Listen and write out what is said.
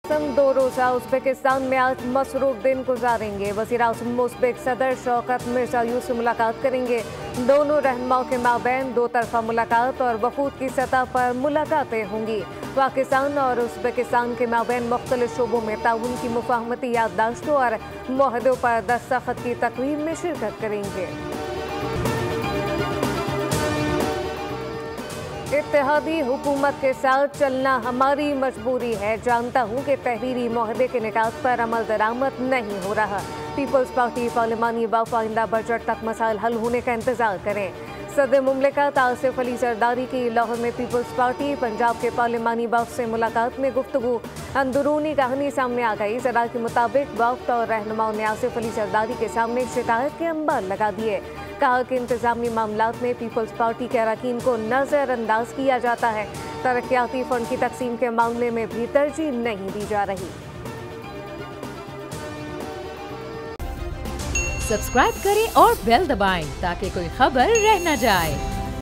दो रोजा उज़्बेकिस्तान में आज मसरूफ दिन गुजारेंगे। वज़ीर-ए-आज़म उज़्बेक सदर शौकत मिर्ज़ायोव से मुलाकात करेंगे। दोनों रहनुमाओं के माबैन दो तरफा मुलाकात और वफूद की सतह पर मुलाकातें होंगी। पाकिस्तान और उज़्बेकिस्तान के माबैन मुख्तलिफ शोबों में ताउन की मुफाहमती याददाश्तों और मुआहदों पर दस्तखत की तकरीब में शिरकत करेंगे। इत्तेहादी हुकूमत के साथ चलना हमारी मजबूरी है। जानता हूँ कि तहरीरी मुआहदे के निकात पर अमल दरामद नहीं हो रहा। पीपल्स पार्टी पार्लिमानी वफ़ आइंदा बजट तक मसाइल हल होने का इंतजार करें। सदर मुमलिकत आसिफ अली जरदारी की लाहौर में पीपल्स पार्टी पंजाब के पार्लिमानी वफ़ से मुलाकात में गुफ्तगू। अंदरूनी कहानी सामने आ गई। जरा के मुताबिक वफ़द और रहनुमाओं ने आसिफ अली जरदारी के सामने शिकायत के अंबार लगा दिए। कहा कि इंतजामी मामलात में पीपल्स पार्टी के अरकान को नज़रअंदाज किया जाता है। तरक्याती फंड की तकसीम के मामले में भी तरजीह नहीं दी जा रही। सब्सक्राइब करें और बेल दबाएं ताकि कोई खबर रह न जाए।